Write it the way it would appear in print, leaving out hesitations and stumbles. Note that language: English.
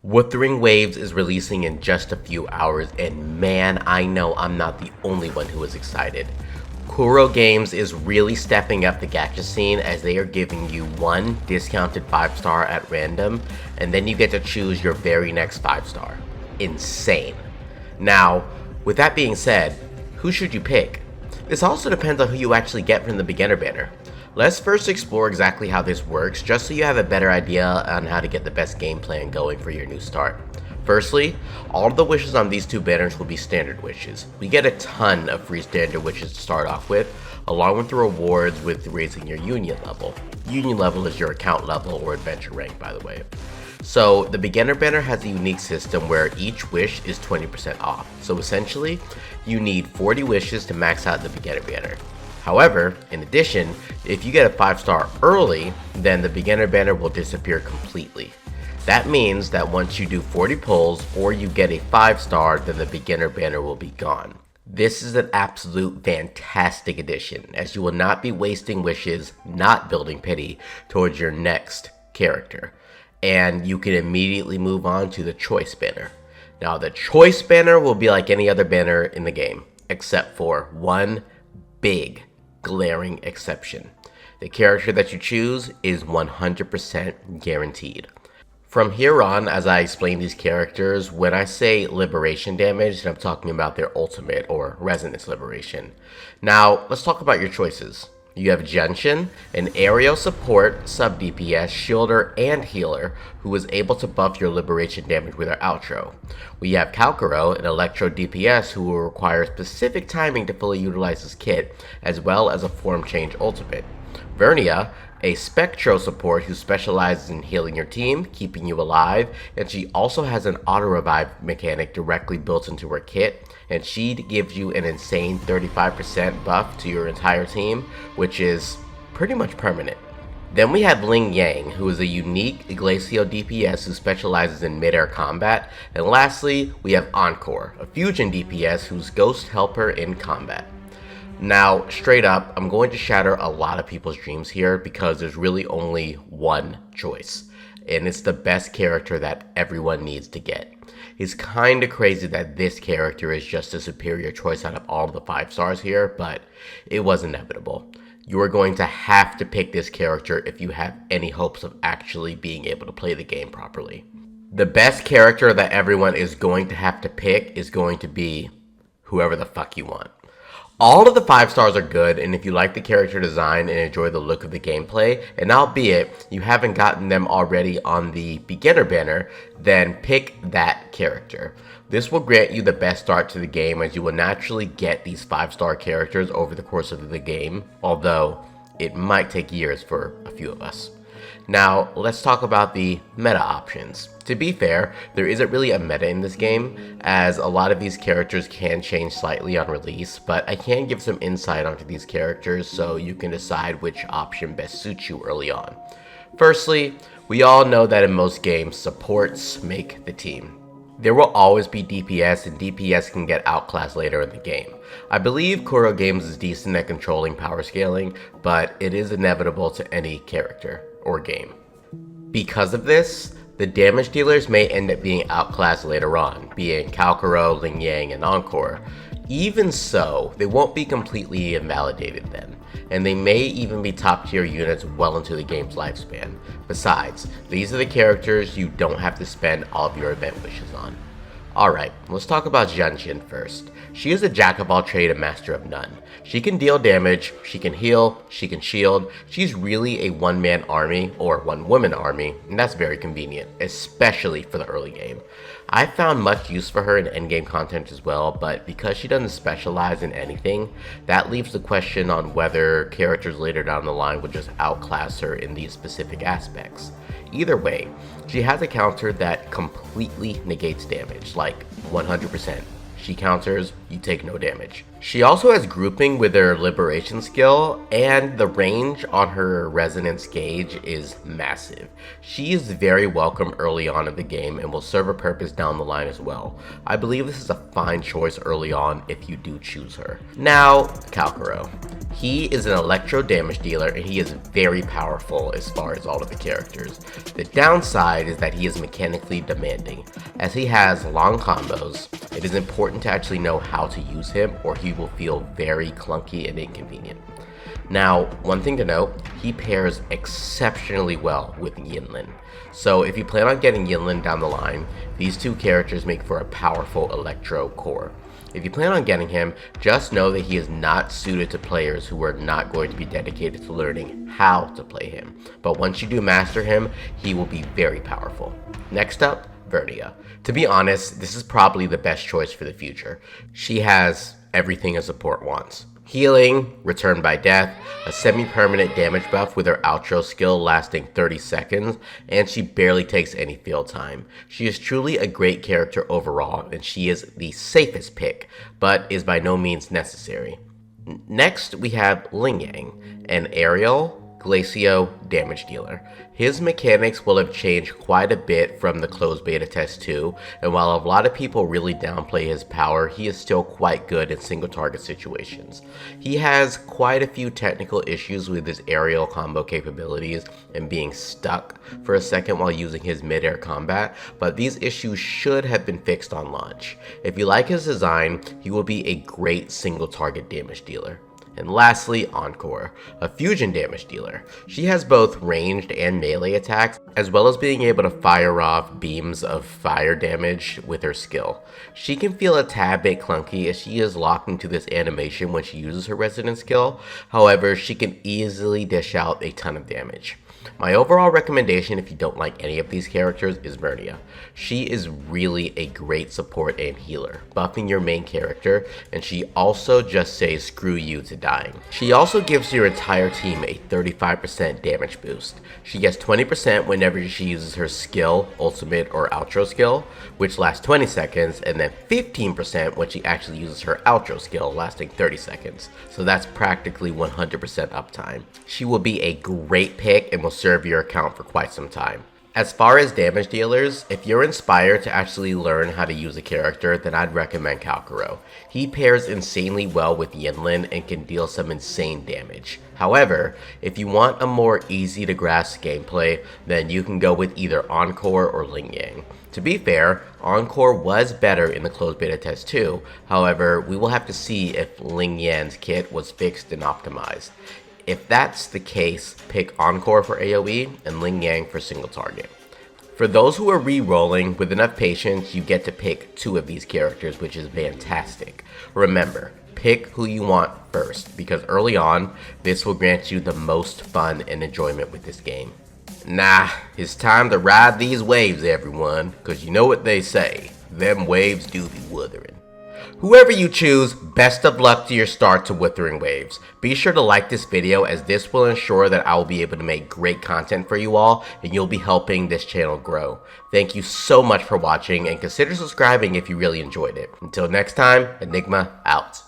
Wuthering Waves is releasing in just a few hours, and man, I know I'm not the only one who is excited. Kuro Games is really stepping up the gacha scene as they are giving you one discounted 5-star at random, and then you get to choose your very next 5-star. Insane. Now, with that being said, who should you pick? This also depends on who you actually get from the beginner banner. Let's first explore exactly how this works, just so you have a better idea on how to get the best game plan going for your new start. Firstly, all of the wishes on these two banners will be standard wishes. We get a ton of free standard wishes to start off with, along with the rewards with raising your union level. Union level is your account level or adventure rank, by the way. So the beginner banner has a unique system where each wish is 20% off. So essentially, you need 40 wishes to max out the beginner banner. However, in addition, if you get a 5-star early, then the beginner banner will disappear completely. That means that once you do 40 pulls or you get a 5-star, then the beginner banner will be gone. This is an absolute fantastic addition, as you will not be wasting wishes not building pity towards your next character. And you can immediately move on to the choice banner. Now the choice banner will be like any other banner in the game, except for one big glaring exception. The character that you choose is 100% guaranteed. From here on, as I explain these characters, when I say liberation damage, then I'm talking about their ultimate or resonance liberation. Now, let's talk about your choices. You have Genshin, an aerial support, sub-DPS, shielder, and healer who is able to buff your liberation damage with her outro. We have Calcharo, an electro DPS who will require specific timing to fully utilize his kit, as well as a form change ultimate. Vernia, a spectro support who specializes in healing your team, keeping you alive, and she also has an auto-revive mechanic directly built into her kit, and she gives you an insane 35% buff to your entire team, which is pretty much permanent. Then we have Ling Yang, who is a unique Glacio DPS who specializes in mid-air combat, and lastly, we have Encore, a fusion DPS who's ghost helper in combat. Now, straight up, I'm going to shatter a lot of people's dreams here because there's really only one choice, and it's the best character that everyone needs to get. It's kinda crazy that this character is just a superior choice out of all of the 5-stars here, but it was inevitable. You are going to have to pick this character if you have any hopes of actually being able to play the game properly. The best character that everyone is going to have to pick is going to be whoever the fuck you want. All of the 5-stars are good, and if you like the character design and enjoy the look of the gameplay, and albeit you haven't gotten them already on the beginner banner, then pick that character. This will grant you the best start to the game, as you will naturally get these 5-star characters over the course of the game, although it might take years for a few of us. Now, let's talk about the meta options. To be fair, there isn't really a meta in this game, as a lot of these characters can change slightly on release, but I can give some insight onto these characters so you can decide which option best suits you early on. Firstly, we all know that in most games, supports make the team. There will always be DPS, and DPS can get outclassed later in the game. I believe Kuro Games is decent at controlling power scaling, but it is inevitable to any character or game. Because of this, the damage dealers may end up being outclassed later on, being Calcharo, Ling Yang, and Encore. Even so, they won't be completely invalidated then, and they may even be top tier units well into the game's lifespan. Besides, these are the characters you don't have to spend all of your event wishes on. Alright, let's talk about Genshin first. She is a jack of all trades and master of none. She can deal damage, she can heal, she can shield. She's really a one-man army or one-woman army, and that's very convenient, especially for the early game. I found much use for her in endgame content as well, but because she doesn't specialize in anything, that leaves the question on whether characters later down the line would just outclass her in these specific aspects. Either way, she has a counter that completely negates damage, like 100%. She counters, you take no damage. She also has grouping with her liberation skill, and the range on her resonance gauge is massive. She is very welcome early on in the game and will serve a purpose down the line as well. I believe this is a fine choice early on if you do choose her. Now, Calcharo. He is an electro damage dealer and he is very powerful as far as all of the characters. The downside is that he is mechanically demanding. As he has long combos, it is important to actually know how to use him or he will feel very clunky and inconvenient. Now, one thing to note, he pairs exceptionally well with Yinlin. So if you plan on getting Yinlin down the line, these two characters make for a powerful electro core. If you plan on getting him, just know that he is not suited to players who are not going to be dedicated to learning how to play him. But once you do master him, he will be very powerful. Next up, Vernia. To be honest, this is probably the best choice for the future. She has everything a support wants. Healing, return by death, a semi-permanent damage buff with her outro skill lasting 30 seconds, and she barely takes any field time. She is truly a great character overall, and she is the safest pick, but is by no means necessary. Next, we have Ling Yang, an aerial Glacio damage dealer. His mechanics will have changed quite a bit from the closed beta test 2, and while a lot of people really downplay his power, he is still quite good in single target situations. He has quite a few technical issues with his aerial combo capabilities and being stuck for a second while using his mid-air combat, but these issues should have been fixed on launch. If you like his design, he will be a great single target damage dealer. And lastly, Encore, a fusion damage dealer. She has both ranged and melee attacks, as well as being able to fire off beams of fire damage with her skill. She can feel a tad bit clunky as she is locked into this animation when she uses her resident skill, however, she can easily dish out a ton of damage. My overall recommendation if you don't like any of these characters is Vernia. She is really a great support and healer, buffing your main character, and she also just says screw you to dying. She also gives your entire team a 35% damage boost. She gets 20% whenever she uses her skill, ultimate, or outro skill, which lasts 20 seconds, and then 15% when she actually uses her outro skill, lasting 30 seconds. So that's practically 100% uptime. She will be a great pick and will serve your account for quite some time. As far as damage dealers, if you're inspired to actually learn how to use a character, then I'd recommend Calcharo. He pairs insanely well with Yinlin and can deal some insane damage. However, if you want a more easy to grasp gameplay, then you can go with either Encore or Ling Yang. To be fair, Encore was better in the closed beta test too, however, we will have to see if Ling Yang's kit was fixed and optimized. If that's the case, pick Encore for AoE and Ling Yang for single target. For those who are re-rolling, with enough patience, you get to pick two of these characters, which is fantastic. Remember, pick who you want first, because early on, this will grant you the most fun and enjoyment with this game. Nah, it's time to ride these waves, everyone, because you know what they say, them waves do be wuthering. Whoever you choose, best of luck to your start to Wuthering Waves. Be sure to like this video as this will ensure that I will be able to make great content for you all and you'll be helping this channel grow. Thank you so much for watching and consider subscribing if you really enjoyed it. Until next time, Enigma out.